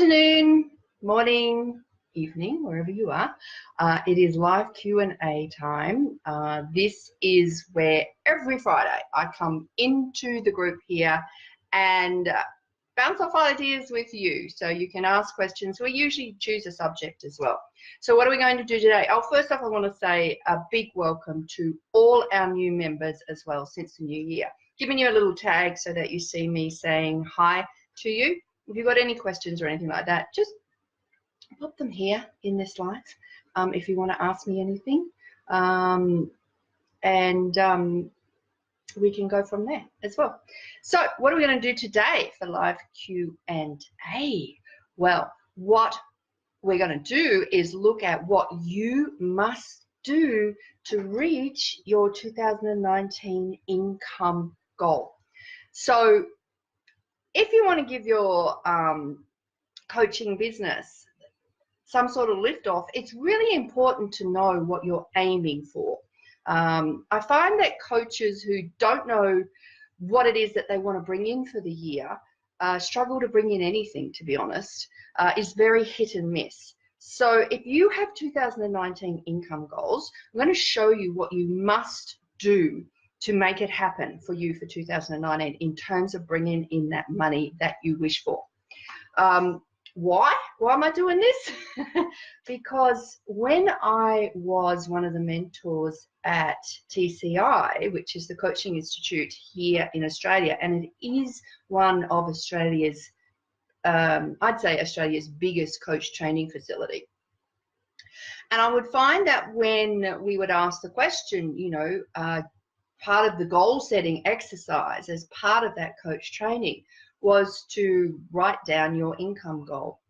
Afternoon, morning, evening, wherever you are. It is live Q&A time. This is where every Friday I come into the group here and bounce off ideas with you. So you can ask questions. We usually choose a subject as well. So what are we going to do today? Oh, first off, I want to say a big welcome to all our new members as well since the new year. Giving you a little tag so that you see me saying hi to you. If you've got any questions or anything like that, just pop them here in this live if you want to ask me anything. We can go from there as well. So what are we going to do today for live Q&A? Well, what we're going to do is look at what you must do to reach your 2019 income goal. So if you want to give your coaching business some sort of lift off, it's really important to know what you're aiming for. I find that coaches who don't know what it is that they want to bring in for the year struggle to bring in anything, to be honest. It's very hit and miss. So if you have 2019 income goals, I'm going to show you what you must do to make it happen for you for 2019 in terms of bringing in that money that you wish for. Why am I doing this? Because when I was one of the mentors at TCI, which is the Coaching Institute here in Australia, and it is one of Australia's, I'd say Australia's biggest coach training facility. And I would find that when we would ask the question, you know, part of the goal setting exercise as part of that coach training was to write down your income goal.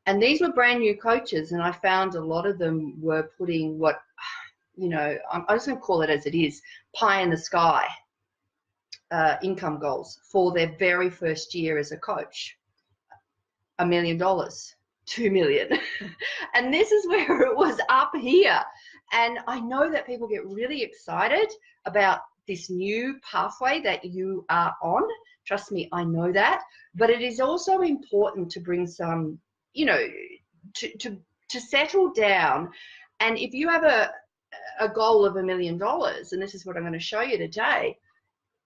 And these were brand new coaches, and I found a lot of them were putting what, you know, I'm just going to call it as it is, pie in the sky income goals for their very first year as a coach. $1 million, 2 million. And this is where it was up here. And I know that people get really excited about this new pathway that you are on. Trust me, I know that. But it is also important to bring some, you know, to settle down. And if you have a goal of $1 million, and this is what I'm going to show you today,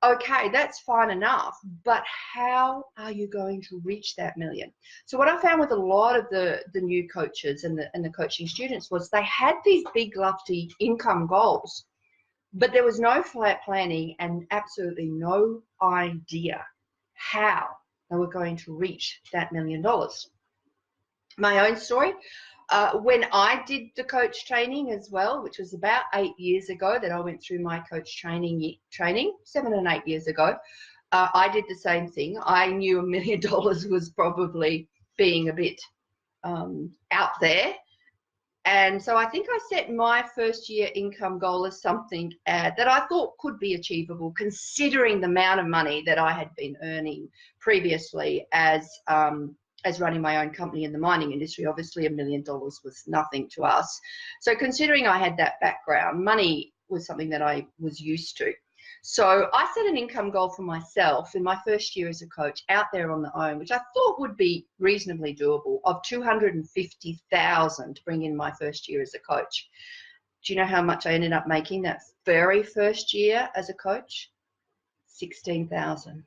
okay, that's fine enough, but how are you going to reach that million? So what I found with a lot of the new coaches and the coaching students was they had these big lofty income goals, but there was no flat planning and absolutely no idea how they were going to reach that $1 million. My own story, when I did the coach training as well, which was about 8 years ago that I went through my coach training 7 and 8 years ago, I did the same thing. I knew $1 million was probably being a bit out there. And so I think I set my first year income goal as something that I thought could be achievable, considering the amount of money that I had been earning previously as running my own company in the mining industry. Obviously, $1 million was nothing to us. So considering I had that background, money was something that I was used to. So I set an income goal for myself in my first year as a coach out there on the own, which I thought would be reasonably doable, of $250,000 to bring in my first year as a coach. Do you know how much I ended up making that very first year as a coach? $16,000.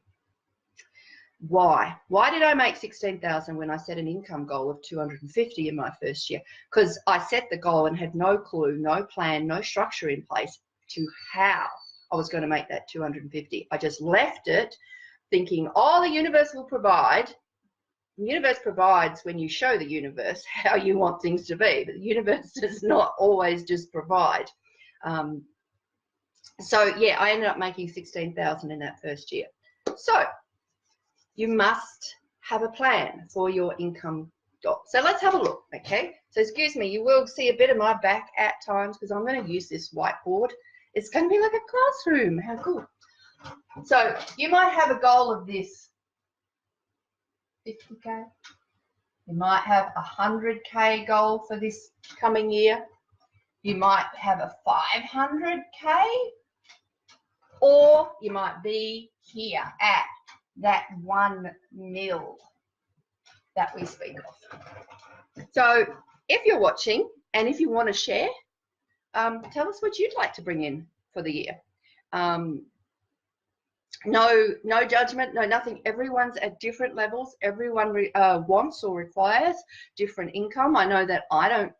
Why? Why did I make $16,000 when I set an income goal of $250,000 in my first year? Because I set the goal and had no clue, no plan, no structure in place to how I was going to make that $250,000. I just left it thinking, oh, the universe will provide. The universe provides when you show the universe how you want things to be, but the universe does not always just provide. So yeah, I ended up making $16,000 in that first year. So you must have a plan for your income goal. So let's have a look, okay? So excuse me, you will see a bit of my back at times because I'm going to use this whiteboard. It's going to be like a classroom. How cool. So you might have a goal of this 50K. You might have a 100K goal for this coming year. You might have a 500K, or you might be here at that 1 mil. that we speak of. So if you're watching and if you want to share, tell us what you'd like to bring in for the year. No judgment, no nothing. Everyone's at different levels. Everyone wants or requires different income. I know that I don't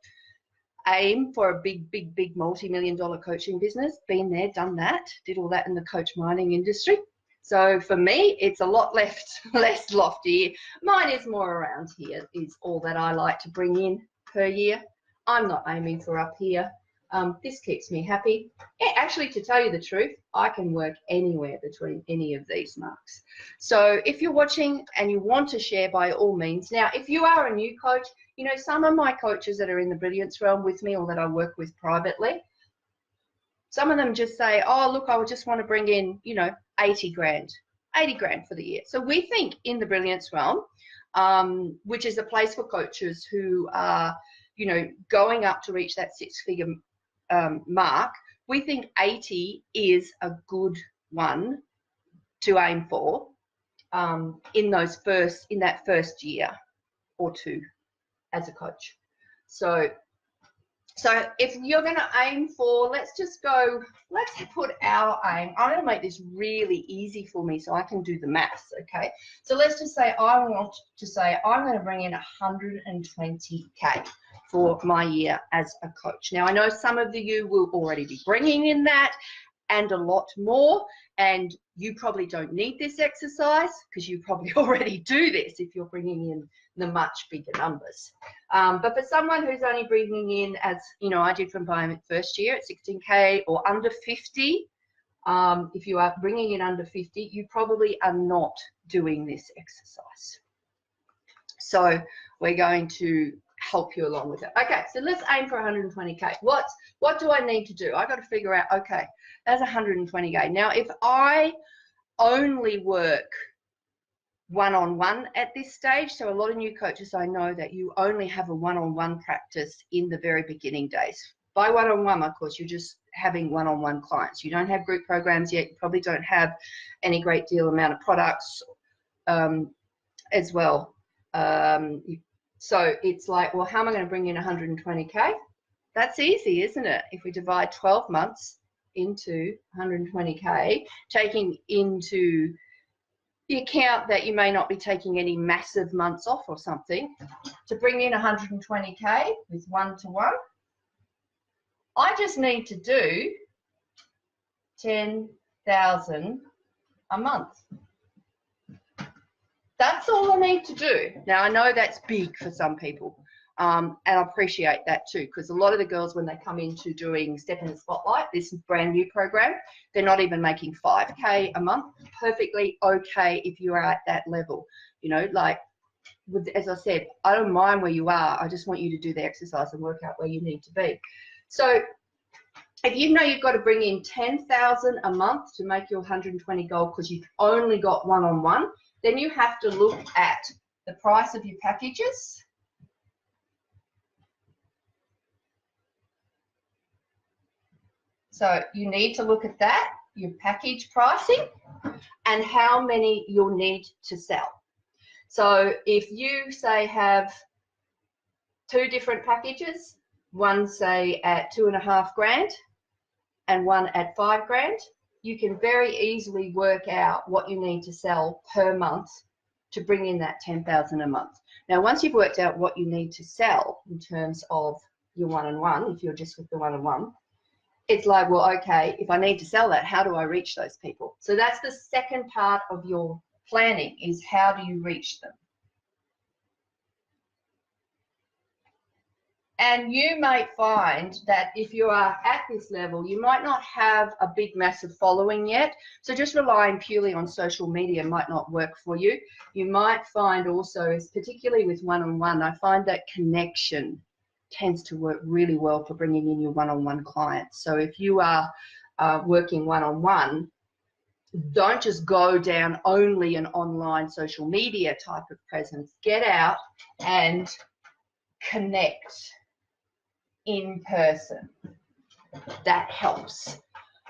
aim for a big multi-million-dollar coaching business. Been there, done that, did all that in the coach mining industry. So for me, it's a lot less lofty. Mine is more around here, is all that I like to bring in per year. I'm not aiming for up here. This keeps me happy. Yeah, actually, to tell you the truth, I can work anywhere between any of these marks. So if you're watching and you want to share, by all means. Now, if you are a new coach, you know, some of my coaches that are in the brilliance realm with me or that I work with privately, some of them just say, oh, look, I would just want to bring in, you know, 80 grand for the year. So we think in the brilliance realm, which is a place for coaches who are, you know, going up to reach that six-figure mark, we think 80 is a good one to aim for in that first year or two as a coach. So if you're going to aim for, let's put our aim. I'm going to make this really easy for me so I can do the maths, okay? So let's just say I'm going to bring in 120K for my year as a coach. Now, I know some of you will already be bringing in that and a lot more, and you probably don't need this exercise because you probably already do this if you're bringing in the much bigger numbers. But for someone who's only bringing in, as you know, I did from my first year at 16K or under 50, if you are bringing in under 50, you probably are not doing this exercise. So we're going to help you along with it. Okay, so let's aim for 120K. What do I need to do? I got to figure out, okay, that's 120K. Now, if I only work one-on-one at this stage, so a lot of new coaches, I know that you only have a one-on-one practice in the very beginning days. By one-on-one, of course, you're just having one-on-one clients. You don't have group programs yet. You probably don't have any great deal amount of products as well. So it's like, well, how am I going to bring in 120K? That's easy, isn't it? If we divide 12 months into 120K, taking into the account that you may not be taking any massive months off or something, to bring in 120K with one-to-one, I just need to do 10,000 a month. That's all I need to do. Now, I know that's big for some people, and I appreciate that too, because a lot of the girls, when they come into doing Step in the Spotlight, this brand new program, they're not even making 5K a month. Perfectly okay if you are at that level. You know, like, as I said, I don't mind where you are. I just want you to do the exercise and work out where you need to be. So if you know you've got to bring in 10,000 a month to make your 120 goal because you've only got one-on-one, then you have to look at the price of your packages. So you need to look at that, your package pricing, and how many you'll need to sell. So if you, say, have 2 different packages, one, say, at 2.5 grand and one at 5 grand, you can very easily work out what you need to sell per month to bring in that 10,000 a month. Now, once you've worked out what you need to sell in terms of your one-on-one, if you're just with the one-on-one, it's like, well, okay, if I need to sell that, how do I reach those people? So that's the second part of your planning, is how do you reach them? And you may find that if you are at this level, you might not have a big, massive following yet. So just relying purely on social media might not work for you. You might find also, particularly with one-on-one, I find that connection tends to work really well for bringing in your one-on-one clients. So if you are working one-on-one, don't just go down only an online social media type of presence. Get out and connect in person. That helps.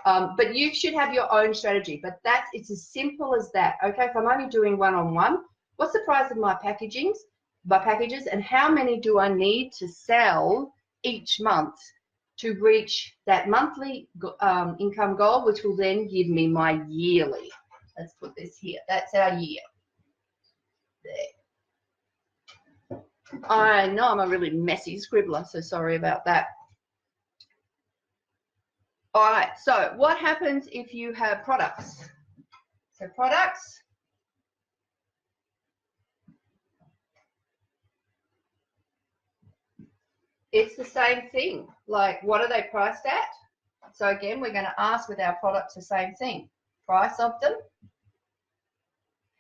But you should have your own strategy. But it's as simple as that. Okay, if I'm only doing one-on-one, what's the price of my packagings? by packages, and how many do I need to sell each month to reach that monthly income goal, which will then give me my yearly. Let's put this here. That's our year. There. I know I'm a really messy scribbler, so sorry about that. All right, so what happens if you have products? So products, it's the same thing. Like, what are they priced at? So again, we're going to ask with our products the same thing. Price of them,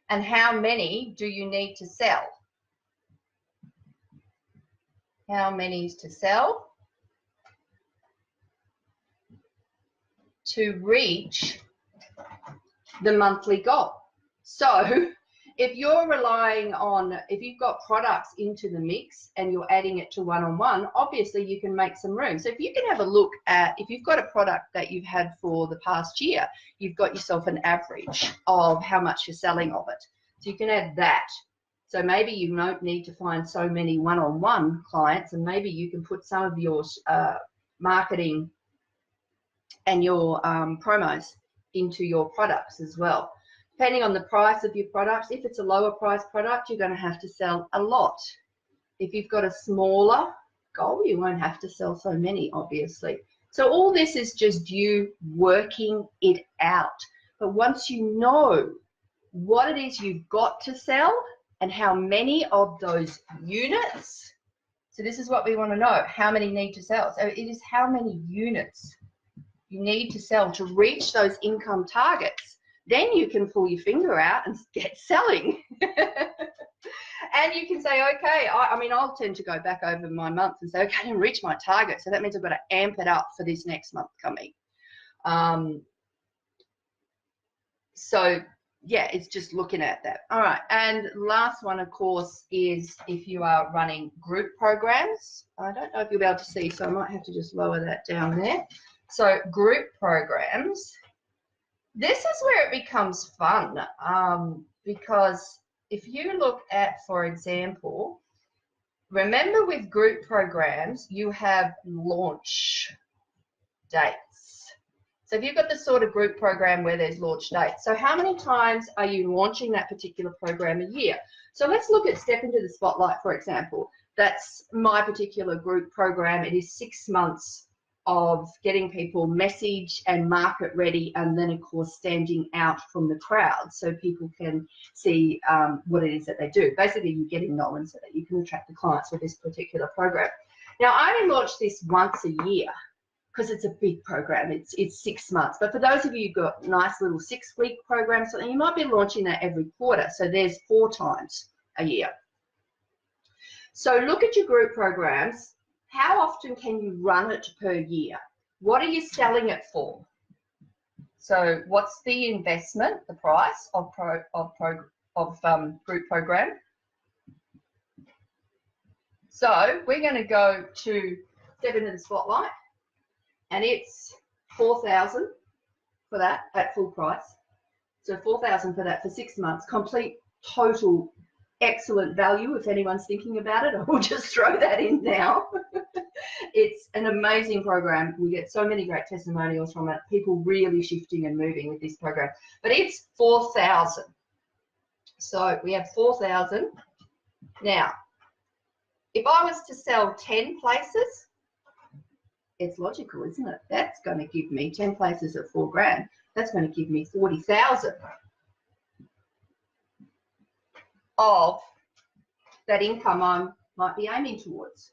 and how many do you need to sell? How many is to sell to reach the monthly goal? So if you're relying on, if you've got products into the mix and you're adding it to one-on-one, obviously you can make some room. So if you can have a look at, if you've got a product that you've had for the past year, you've got yourself an average of how much you're selling of it. So you can add that. So maybe you don't need to find so many one-on-one clients, and maybe you can put some of your marketing and your promos into your products as well. Depending on the price of your products, if it's a lower price product, you're going to have to sell a lot. If you've got a smaller goal, you won't have to sell so many, obviously. So all this is just you working it out. But once you know what it is you've got to sell and how many of those units, so this is what we want to know, how many need to sell. So it is how many units you need to sell to reach those income targets. Then you can pull your finger out and get selling. And you can say, okay, I mean, I'll tend to go back over my month and say, okay, I didn't reach my target. So that means I've got to amp it up for this next month coming. So yeah, it's just looking at that. All right, and last one, of course, is if you are running group programs. I don't know if you'll be able to see, so I might have to just lower that down there. So group programs, this is where it becomes fun, because if you look at, for example, remember with group programs, you have launch dates. So if you've got this sort of group program where there's launch dates, so how many times are you launching that particular program a year? So let's look at Step Into the Spotlight, for example. That's my particular group program. It is 6 months of getting people message and market ready, and then of course standing out from the crowd so people can see what it is that they do. Basically, you're getting known so that you can attract the clients with this particular program. Now, I only launch this once a year because it's a big program. It's 6 months. But for those of you who've got nice little 6-week programs, you might be launching that every quarter. So there's 4 times a year. So look at your group programs. How often can you run it per year? What are you selling it for? So what's the investment, the price of group program? So we're going to go to Step Into the Spotlight, and it's $4,000 for that at full price. So $4,000 for that for 6 months, complete, total, excellent value. If anyone's thinking about it, I will just throw that in now. It's an amazing program. We get so many great testimonials from it. People really shifting and moving with this program. But it's $4,000. So we have $4,000. Now, if I was to sell 10 places, it's logical, isn't it? That's going to give me 10 places at $4,000. That's going to give me 40,000 of that income I might be aiming towards.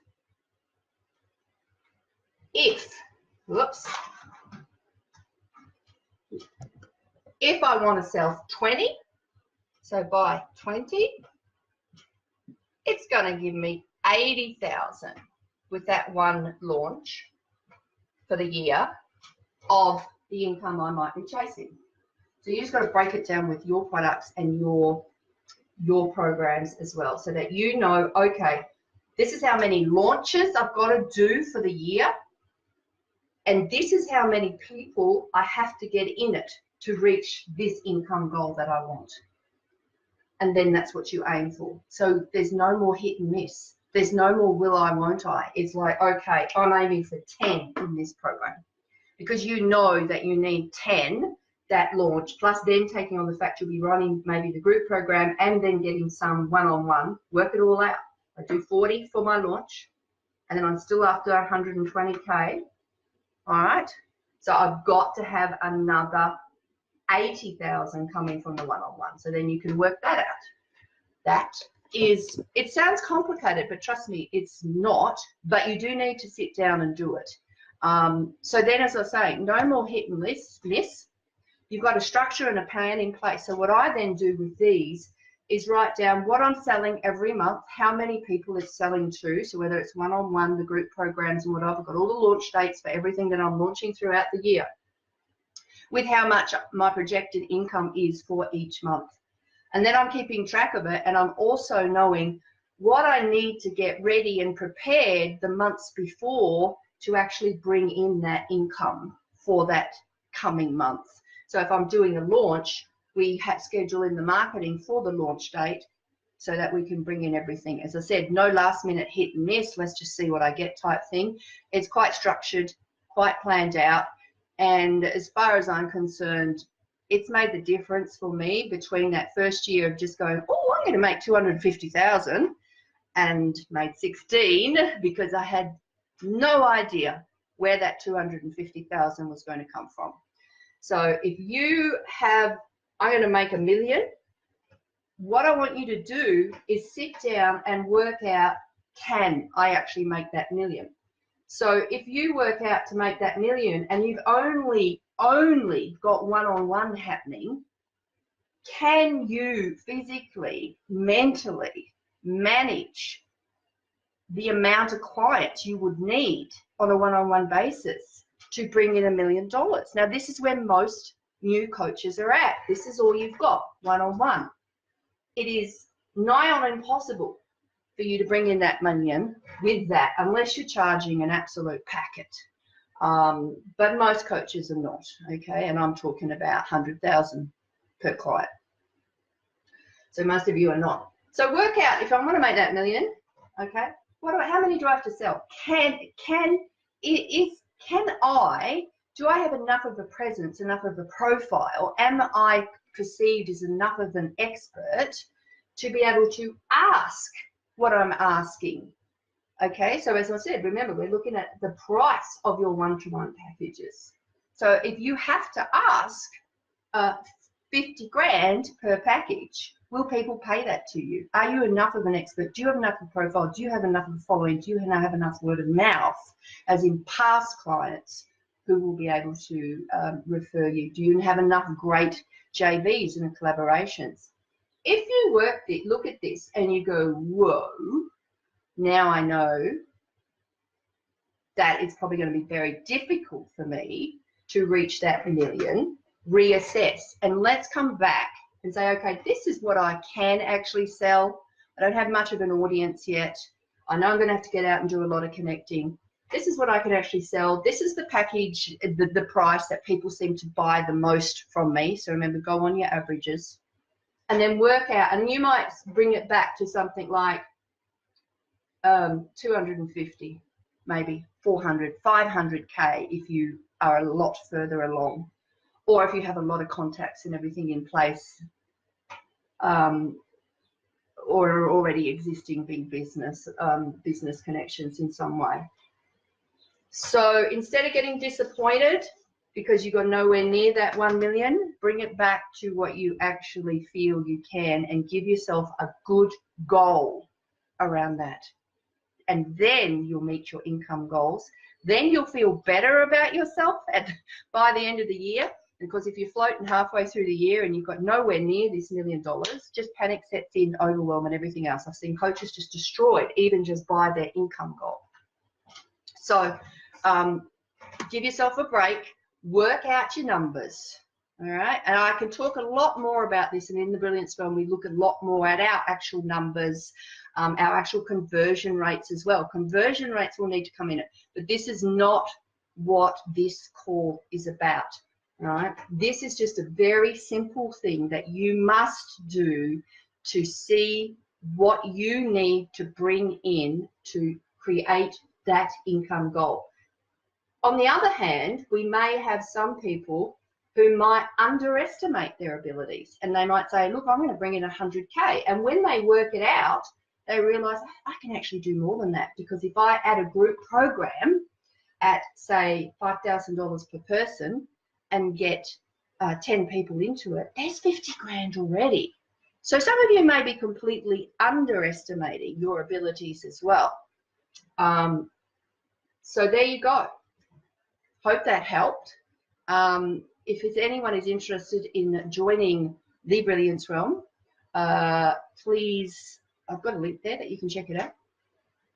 If I want to sell 20, so buy 20, it's going to give me 80,000 with that one launch for the year of the income I might be chasing. So you just got to break it down with your products and your programs as well, so that you know, okay, this is how many launches I've got to do for the year, and this is how many people I have to get in it to reach this income goal that I want. and then that's what you aim for. So there's no more hit and miss. There's no more will I, won't I. It's like, okay, I'm aiming for 10 in this program, because you know that you need 10 that launch, plus then taking on the fact you'll be running maybe the group program and then getting some one-on-one, work it all out. I do 40 for my launch, and then I'm still after 120K, all right? So I've got to have another 80,000 coming from the one-on-one. So then you can work that out. That is, it sounds complicated, but trust me, it's not, but you do need to sit down and do it. So then, as I say, no more hit and miss. You've got a structure and a plan in place. So what I then do with these is write down what I'm selling every month, how many people it's selling to, so whether it's one-on-one, the group programs and whatever. I've got all the launch dates for everything that I'm launching throughout the year, with how much my projected income is for each month. And then I'm keeping track of it, and I'm also knowing what I need to get ready and prepared the months before to actually bring in that income for that coming month. So if I'm doing a launch, we schedule in the marketing for the launch date so that we can bring in everything. As I said, no last minute hit and miss, let's just see what I get type thing. It's quite structured, quite planned out. And as far as I'm concerned, it's made the difference for me between that first year of just going, oh, I'm going to make 250,000, and made 16 because I had no idea where that 250,000 was going to come from. So if you have, I'm going to make $1 million, what I want you to do is sit down and work out, can I actually make that $1 million? So if you work out to make that $1 million and you've only got one-on-one happening, can you physically, mentally manage the amount of clients you would need on a one-on-one basis to bring in $1 million? Now, this is where most new coaches are at. This is all you've got, one-on-one. It is nigh on impossible for you to bring in that $1 million with that, unless you're charging an absolute packet. But most coaches are not, okay? And I'm talking about 100,000 per client. So most of you are not. So work out, if I want to make that $1 million, okay, how many do I have to sell? Do I have enough of a presence, enough of a profile? Am I perceived as enough of an expert to be able to ask what I'm asking? Okay, so as I said, remember, we're looking at the price of your one-to-one packages. So if you have to ask 50 grand per package, will people pay that to you? Are you enough of an expert? Do you have enough of a profile? Do you have enough of a following? Do you have enough word of mouth, as in past clients who will be able to refer you? Do you have enough great JVs and collaborations? If you look at this and you go, whoa, now I know that it's probably going to be very difficult for me to reach that $1 million, reassess, and let's come back and say, okay, this is what I can actually sell. I don't have much of an audience yet. I know I'm going to have to get out and do a lot of connecting. This is what I can actually sell. This is the package, the price that people seem to buy the most from me. So remember, go on your averages and then work out, and you might bring it back to something like 250, maybe 400, 500K if you are a lot further along, or if you have a lot of contacts and everything in place, or already existing big business connections in some way. So instead of getting disappointed because you got nowhere near that 1 million, bring it back to what you actually feel you can, and give yourself a good goal around that. And then you'll meet your income goals. Then you'll feel better about yourself by the end of the year, because if you're floating halfway through the year and you've got nowhere near this $1 million, just panic sets in, overwhelm, and everything else. I've seen coaches just destroyed, even just by their income goal. So give yourself a break, work out your numbers, all right? And I can talk a lot more about this, and in the Brilliance Realm, we look a lot more at our actual numbers, our actual conversion rates as well. Conversion rates will need to come in it, but this is not what this call is about, all right? This is just a very simple thing that you must do to see what you need to bring in to create that income goal. On the other hand, we may have some people who might underestimate their abilities, and they might say, look, I'm going to bring in 100K. And when they work it out, they realize I can actually do more than that, because if I add a group program at, say, $5,000 per person and get 10 people into it, there's 50 grand already. So some of you may be completely underestimating your abilities as well. So there you go. Hope that helped. If anyone is interested in joining the Brilliance Realm, please, I've got a link there that you can check it out.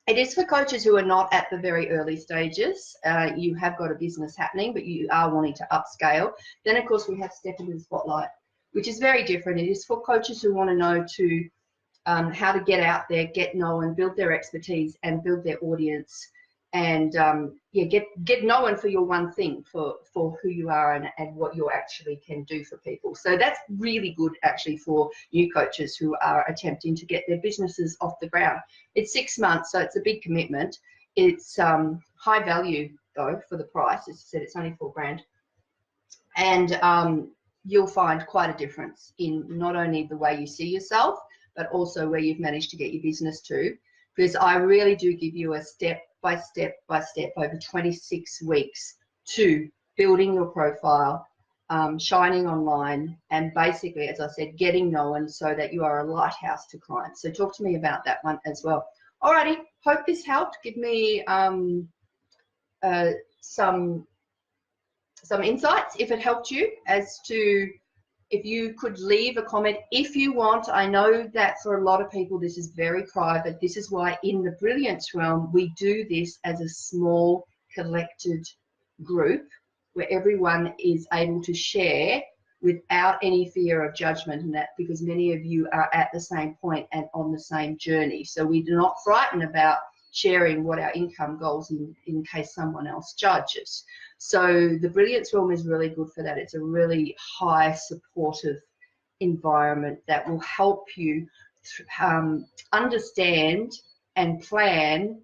It is for coaches who are not at the very early stages. You have got a business happening, but you are wanting to upscale. Then, of course, we have Step into the Spotlight, which is very different. It is for coaches who want to know how to get out there, get known, build their expertise, and build their audience, and yeah, get known for your one thing, for who you are and what you actually can do for people. So that's really good actually for new coaches who are attempting to get their businesses off the ground. It's 6 months, so it's a big commitment. It's high value though for the price. As I said, it's only $4 grand, and you'll find quite a difference in not only the way you see yourself, but also where you've managed to get your business to, because I really do give you a step by step over 26 weeks to building your profile, shining online, and basically, as I said, getting known so that you are a lighthouse to clients. So talk to me about that one as well. Alrighty, hope this helped. Give me some insights if it helped you as to, if you could leave a comment if you want. I know that for a lot of people this is very private. This is why in the Brilliance Realm we do this as a small collected group where everyone is able to share without any fear of judgment, and that because many of you are at the same point and on the same journey. So we're not frightened about sharing what our income goals in case someone else judges. So the Brilliance Realm is really good for that. It's a really high supportive environment that will help you understand and plan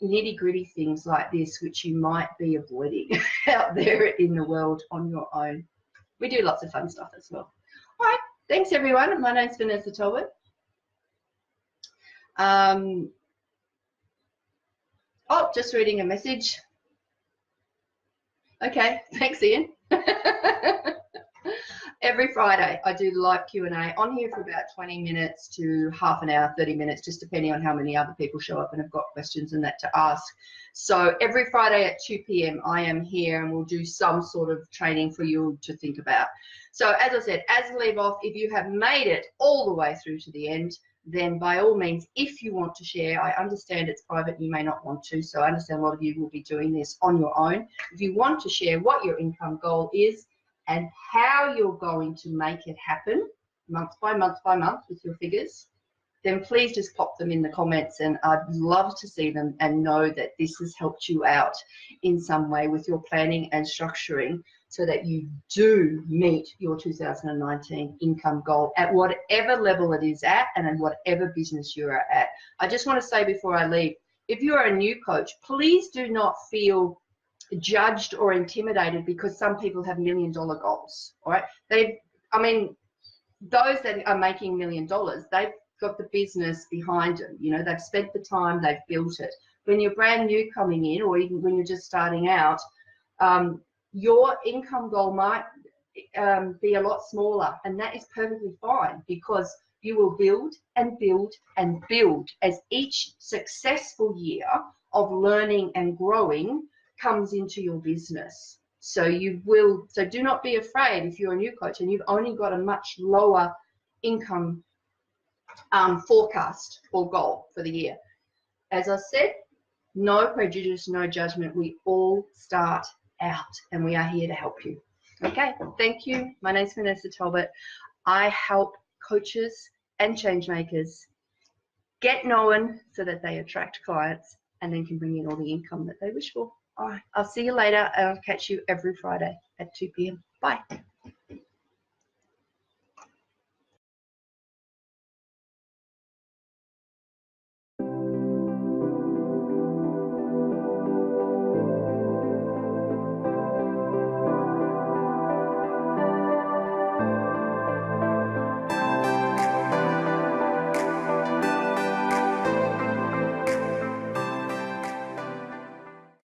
nitty-gritty things like this, which you might be avoiding out there in the world on your own. We do lots of fun stuff as well. All right, thanks everyone. My name's Vanessa Talbot. Oh, just reading a message. Okay, thanks, Ian. Every Friday, I do live Q&A on here for about 20 minutes to half an hour, 30 minutes, just depending on how many other people show up and have got questions and that to ask. So every Friday at 2 p.m. I am here, and we'll do some sort of training for you to think about. So as I said, as a leave off, if you have made it all the way through to the end, then by all means, if you want to share, I understand it's private, you may not want to, so I understand a lot of you will be doing this on your own. If you want to share what your income goal is and how you're going to make it happen month by month by month with your figures, then please just pop them in the comments, and I'd love to see them and know that this has helped you out in some way with your planning and structuring, so that you do meet your 2019 income goal at whatever level it is at and in whatever business you are at. I just want to say before I leave, if you are a new coach, please do not feel judged or intimidated because some people have $1 million goals. All right, I mean, those that are making $1 million, they've got the business behind them. You know, they've spent the time, they've built it. When you're brand new coming in, or even when you're just starting out, your income goal might be a lot smaller, and that is perfectly fine, because you will build and build and build as each successful year of learning and growing comes into your business. So so do not be afraid if you're a new coach and you've only got a much lower income forecast or goal for the year. As I said, no prejudice, no judgment. We all start out, and we are here to help you. Okay, thank you. My name's Vanessa Talbot. I help coaches and change makers get known so that they attract clients and then can bring in all the income that they wish for. All right, I'll see you later, and I'll catch you every Friday at 2 p.m. Bye.